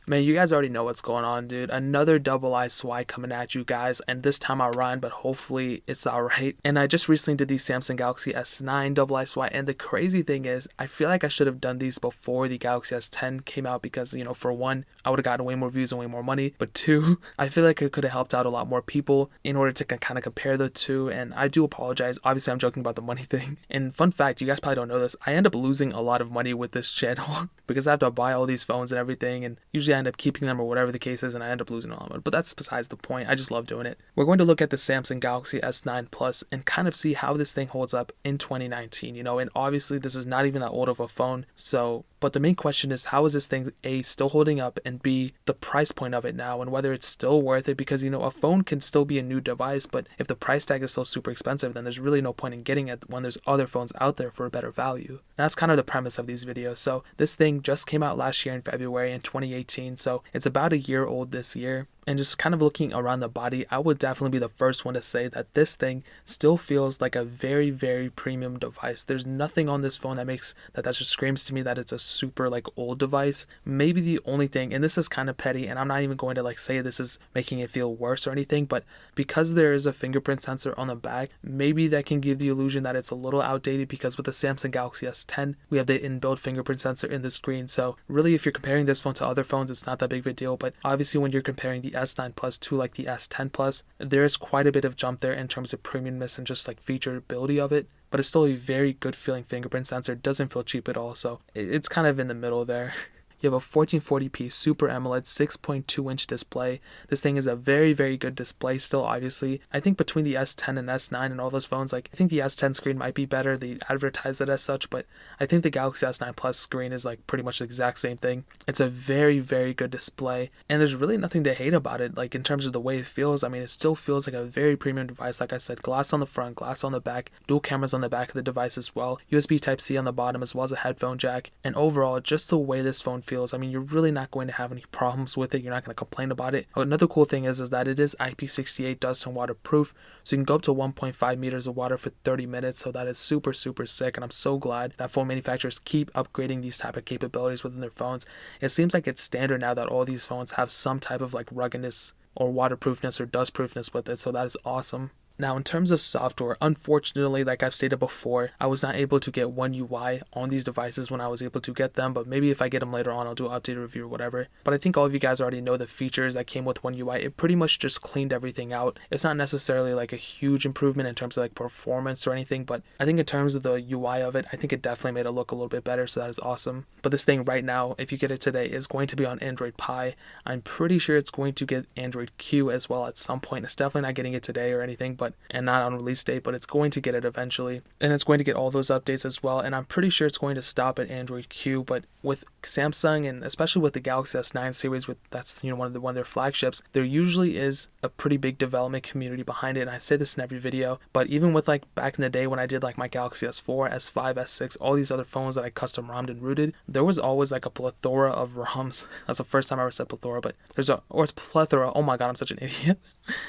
Man, you guys already know what's going on, dude. Another double eye swipe coming at you guys, and this time I rhymed, but hopefully it's alright. And I just recently did the Samsung Galaxy S9 double eye swipe, and the crazy thing is, I feel like I should have done these before the Galaxy S10 came out because, for one, I would have gotten way more views and way more money, but two, I feel like it could have helped out a lot more people in order to kind of compare the two, and I do apologize. Obviously, I'm joking about the money thing. And fun fact, you guys probably don't know this, I end up losing a lot of money with this channel because I have to buy all these phones and everything, and usually I end up keeping them or whatever the case is, and I end up losing all of it. But that's besides the point. I just love doing it. We're going to look at the Samsung Galaxy S9 Plus and kind of see how this thing holds up in 2019, and obviously this is not even that old of a phone, but the main question is, how is this thing A, still holding up, and B, the price point of it now, and whether it's still worth it, because a phone can still be a new device, but if the price tag is still super expensive, then there's really no point in getting it when there's other phones out there for a better value. And that's kind of the premise of these videos. So this thing just came out last year in February in 2018, so it's about a year old this year. And just kind of looking around the body, I would definitely be the first one to say that this thing still feels like a very, very premium device. There's nothing on this phone that just screams to me that it's a super old device. Maybe the only thing, and this is kind of petty, and I'm not even going to say this is making it feel worse or anything, but because there is a fingerprint sensor on the back, maybe that can give the illusion that it's a little outdated, because with the Samsung Galaxy S10, we have the inbuilt fingerprint sensor in the screen. So really, if you're comparing this phone to other phones, it's not that big of a deal, but obviously when you're comparing the S9 Plus to the S10 Plus, there is quite a bit of jump there in terms of premiumness and just featureability of it, but it's still a very good feeling fingerprint sensor. It doesn't feel cheap at all, so it's kind of in the middle there. You have a 1440p Super AMOLED 6.2-inch display. This thing is a very, very good display still, obviously. I think between the S10 and S9 and all those phones, I think the S10 screen might be better. They advertise it as such, but I think the Galaxy S9 Plus screen is pretty much the exact same thing. It's a very, very good display, and there's really nothing to hate about it, in terms of the way it feels. I mean, it still feels like a very premium device. Like I said, glass on the front, glass on the back, dual cameras on the back of the device as well, USB Type-C on the bottom as well as a headphone jack, and overall, just the way this phone feels, I mean, you're really not going to have any problems with it. You're not going to complain about it. Another cool thing is that it is IP68 dust and waterproof, so you can go up to 1.5 meters of water for 30 minutes, so that is super, super sick, and I'm so glad that phone manufacturers keep upgrading these type of capabilities within their phones. It seems like it's standard now that all these phones have some type of ruggedness or waterproofness or dustproofness with it, so that is awesome. Now, in terms of software, unfortunately, like I've stated before, I was not able to get One UI on these devices when I was able to get them, but maybe if I get them later on, I'll do an updated review or whatever. But I think all of you guys already know the features that came with One UI. It pretty much just cleaned everything out. It's not necessarily a huge improvement in terms of performance or anything, but I think in terms of the UI of it, I think it definitely made it look a little bit better, so that is awesome. But this thing right now, if you get it today, is going to be on Android Pie. I'm pretty sure it's going to get Android Q as well at some point. It's definitely not getting it today or anything, and not on release date, but it's going to get it eventually, and it's going to get all those updates as well. And I'm pretty sure it's going to stop at Android Q. But with Samsung, and especially with the Galaxy S9 series, that's one of their flagships, there usually is a pretty big development community behind it. And I say this in every video, but even with back in the day when I did my Galaxy S4, S5, S6, all these other phones that I custom ROM'd and rooted, there was always a plethora of ROMs. That's the first time I ever said plethora, but it's plethora. Oh my god, I'm such an idiot.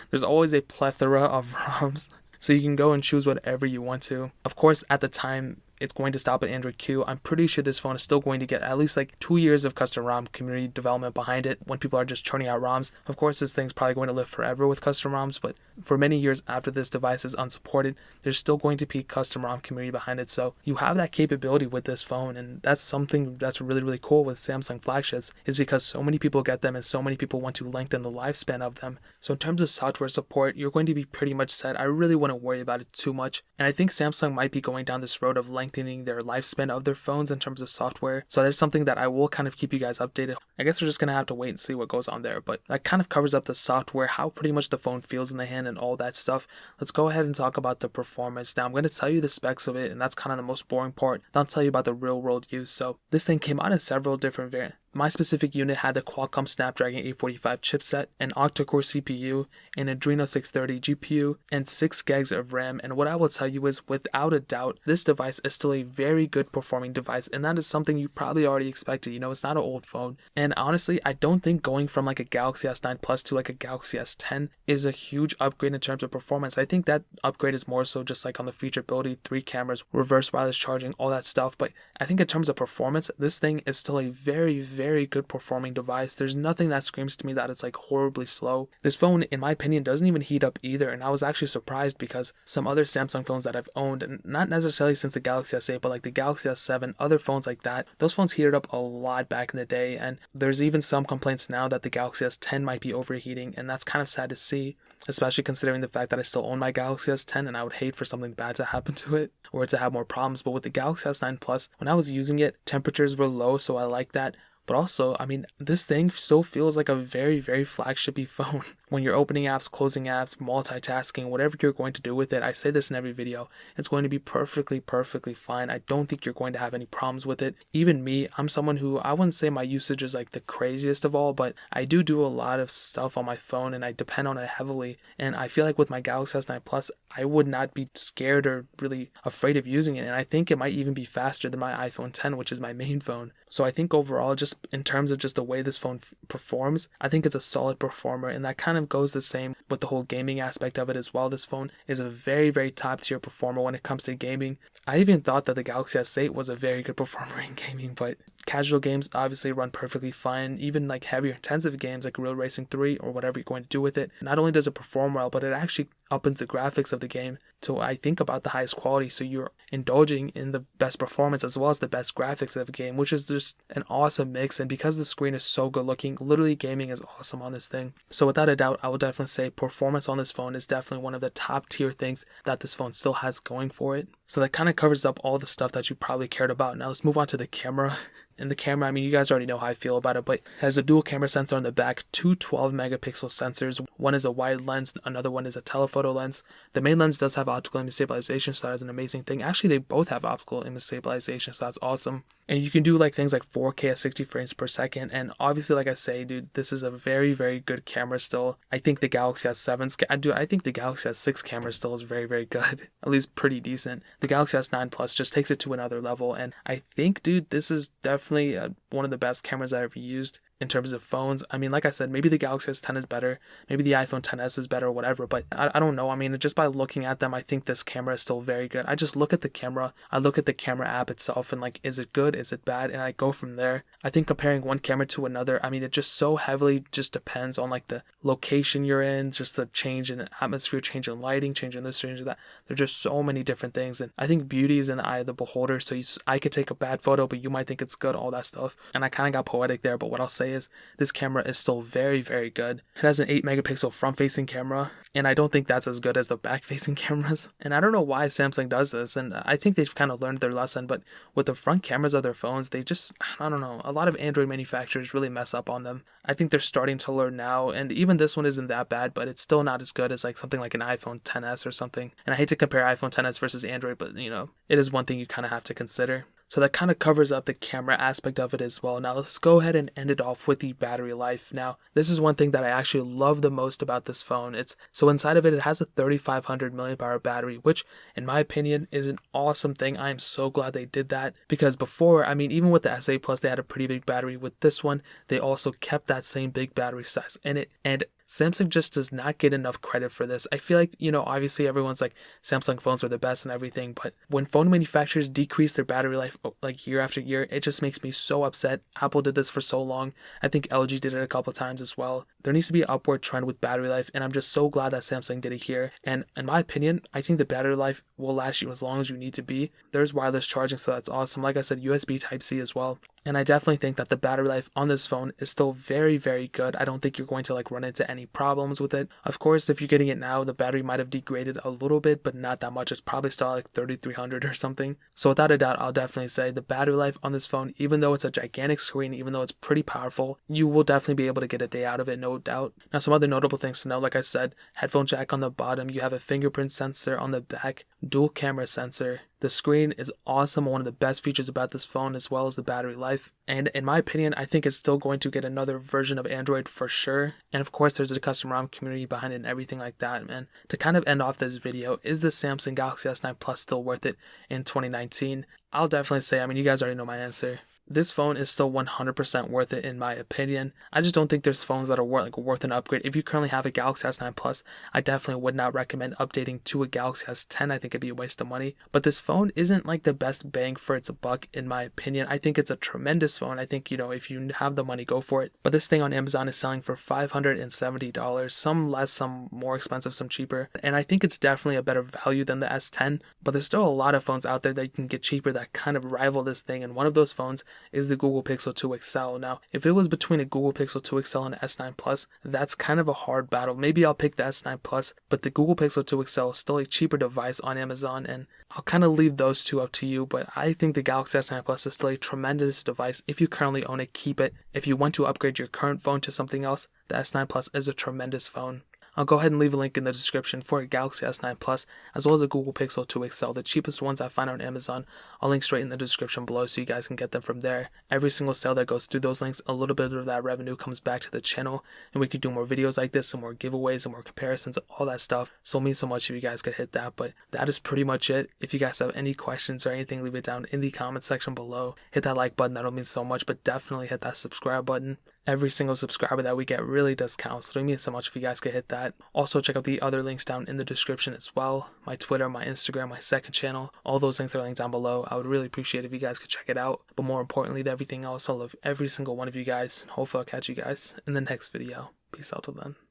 There's always a plethora of ROMs, so you can go and choose whatever you want to. Of course, at the time, it's going to stop at Android Q. I'm pretty sure this phone is still going to get at least 2 years of custom ROM community development behind it when people are just churning out ROMs. Of course, this thing's probably going to live forever with custom ROMs, but for many years after this device is unsupported, there's still going to be custom ROM community behind it. So you have that capability with this phone, and that's something that's really, really cool with Samsung flagships, is because so many people get them and so many people want to lengthen the lifespan of them. So in terms of software support, you're going to be pretty much set. I really wouldn't worry about it too much, and I think Samsung might be going down this road of lengthening their lifespan of their phones in terms of software. So that's something that I will kind of keep you guys updated. I guess we're just going to have to wait and see what goes on there, but that kind of covers up the software, how pretty much the phone feels in the hand and all that stuff. Let's go ahead and talk about the performance. Now, I'm going to tell you the specs of it, and that's kind of the most boring part. I'll tell you about the real world use. So this thing came out in several different variants. My specific unit had the Qualcomm Snapdragon 845 chipset, an octa-core CPU, an Adreno 630 GPU, and 6 gigs of RAM. And what I will tell you is, without a doubt, this device is still a very good performing device, and that is something you probably already expected. It's not an old phone. And honestly, I don't think going from a Galaxy S9 Plus to a Galaxy S10 is a huge upgrade in terms of performance. I think that upgrade is more so just on the featureability, 3 cameras, reverse wireless charging, all that stuff. But I think in terms of performance, this thing is still a very, very very good performing device. There's nothing that screams to me that it's like horribly slow. This phone, in my opinion, doesn't even heat up either, and I was actually surprised because some other Samsung phones that I've owned, and not necessarily since the Galaxy S8, but like the Galaxy S7, other phones like that, those phones heated up a lot back in the day, and there's even some complaints now that the Galaxy S10 might be overheating, and that's kind of sad to see, especially considering the fact that I still own my Galaxy S10 and I would hate for something bad to happen to it or to have more problems. But with the Galaxy S9 Plus, when I was using it, temperatures were low, so I like that. But also, I mean, this thing still feels like a very, very flagshipy phone. When you're opening apps, closing apps, multitasking, whatever you're going to do with it, I say this in every video, it's going to be perfectly, perfectly fine. I don't think you're going to have any problems with it. Even me, I'm someone who, I wouldn't say my usage is like the craziest of all, but I do a lot of stuff on my phone and I depend on it heavily. And I feel like with my Galaxy S9 Plus, I would not be scared or really afraid of using it. And I think it might even be faster than my iPhone 10, which is my main phone. So I think overall, just in terms of just the way this phone performs, I think it's a solid performer, and that kind of goes the same with the whole gaming aspect of it as well. This phone is a very, very top tier performer when it comes to gaming. I even thought that the Galaxy S8 was a very good performer in gaming, but casual games obviously run perfectly fine. Even like heavier intensive games like Real Racing 3 or whatever you're going to do with it, not only does it perform well, but it actually uppens the graphics of the game to, I think, about the highest quality. So you're indulging in the best performance as well as the best graphics of the game, which is just an awesome mix. And because the screen is so good looking, literally gaming is awesome on this thing. So without a doubt, I will definitely say performance on this phone is definitely one of the top tier things that this phone still has going for it. So that kind of covers up all the stuff that you probably cared about. Now let's move on to the camera. In the camera, I mean, you guys already know how I feel about it, but it has a dual camera sensor on the back, two 12 megapixel sensors. One is a wide lens, another one is a telephoto lens. The main lens does have optical image stabilization, so that is an amazing thing. Actually, they both have optical image stabilization, so that's awesome. And you can do like things like 4K at 60 frames per second. And obviously, like I say, dude, this is a very, very good camera still. I think the Galaxy S7's, I think the Galaxy S6 camera still is very, very good. At least pretty decent. The Galaxy S9 Plus just takes it to another level. And I think, dude, this is definitely one of the best cameras I ever used in terms of phones. I mean, like I said, maybe the Galaxy S10 is better, maybe the iPhone XS is better or whatever, but I don't know. I mean, just by looking at them, I think this camera is still very good. I just look at the camera, I look at the camera app itself and like, is it good, is it bad, and I go from there. I think comparing one camera to another, I mean, it just so heavily just depends on like the location you're in, just the change in atmosphere, change in lighting, change in this, change in that. There's just so many different things, and I think beauty is in the eye of the beholder. So I could take a bad photo, but you might think it's good, all that stuff. And I kind of got poetic there, but what I'll say is this camera is still very, very good. It has an 8 megapixel front facing camera, and I don't think that's as good as the back facing cameras. And I don't know why Samsung does this, and I think they've kind of learned their lesson, but with the front cameras of their phones, they just, I don't know, a lot of Android manufacturers really mess up on them. I think they're starting to learn now, and even this one isn't that bad, but it's still not as good as like something like an iPhone XS or something. And I hate to compare iPhone XS versus Android, but you know, it is one thing you kind of have to consider. So that kind of covers up the camera aspect of it as well. Now let's go ahead and end it off with the battery life. Now, this is one thing that I actually love the most about this phone. So inside of it, it has a 3500 milliamp hour battery, which in my opinion is an awesome thing. I am so glad they did that, because before, I mean, even with the S8 Plus, they had a pretty big battery. With this one, they also kept that same big battery size in it, and Samsung just does not get enough credit for this. I feel like, you know, obviously everyone's like Samsung phones are the best and everything, but when phone manufacturers decrease their battery life like year after year, it just makes me so upset. Apple did this for so long. I think LG did it a couple of times as well. There needs to be an upward trend with battery life, and I'm just so glad that Samsung did it here. And in my opinion, I think the battery life will last you as long as you need to be. There's wireless charging, so that's awesome. Like I said, USB Type-C as well. And I definitely think that the battery life on this phone is still very, very good. I don't think you're going to like run into any problems with it. Of course, if you're getting it now, the battery might have degraded a little bit, but not that much. It's probably still like 3300 or something. So without a doubt, I'll definitely say the battery life on this phone, even though it's a gigantic screen, even though it's pretty powerful, you will definitely be able to get a day out of it, no doubt. Now, some other notable things to know, like I said, headphone jack on the bottom, you have a fingerprint sensor on the back, dual camera sensor. The screen is awesome, one of the best features about this phone, as well as the battery life. And in my opinion, I think it's still going to get another version of Android for sure. And of course, there's a custom ROM community behind it and everything like that, man. To kind of end off this video, is the Samsung Galaxy S9 Plus still worth it in 2019? I'll definitely say, I mean, you guys already know my answer. this phone is still 100% worth it in my opinion. I just don't think there's phones that are worth an upgrade. If you currently have a Galaxy S9 Plus, I definitely would not recommend updating to a Galaxy S10. I think it'd be a waste of money. But this phone isn't like the best bang for its buck in my opinion. I think it's a tremendous phone. I think, if you have the money, go for it. But this thing on Amazon is selling for $570, some less, some more expensive, some cheaper. And I think it's definitely a better value than the S10, but there's still a lot of phones out there that you can get cheaper that kind of rival this thing. And one of those phones is the Google Pixel 2 XL. Now, if it was between a Google Pixel 2 XL and an S9 Plus, that's kind of a hard battle. Maybe I'll pick the S9 Plus, but the Google Pixel 2 XL is still a cheaper device on Amazon, and I'll kind of leave those two up to you, but I think the Galaxy S9 Plus is still a tremendous device. If you currently own it, keep it. If you want to upgrade your current phone to something else, the S9 Plus is a tremendous phone. I'll go ahead and leave a link in the description for a Galaxy S9 Plus, as well as a Google Pixel 2 XL, the cheapest ones I find on Amazon. I'll link straight in the description below so you guys can get them from there. Every single sale that goes through those links, a little bit of that revenue comes back to the channel, and we can do more videos like this, and more giveaways, and more comparisons, all that stuff. So it means so much if you guys could hit that, but that is pretty much it. If you guys have any questions or anything, leave it down in the comment section below. Hit that like button, that'll mean so much, but definitely hit that subscribe button. Every single subscriber that we get really does count, so it means so much if you guys could hit that. Also, check out the other links down in the description as well. My Twitter, my Instagram, my second channel. All those links are linked down below. I would really appreciate if you guys could check it out. But more importantly than everything else, I love every single one of you guys. Hopefully I'll catch you guys in the next video. Peace out till then.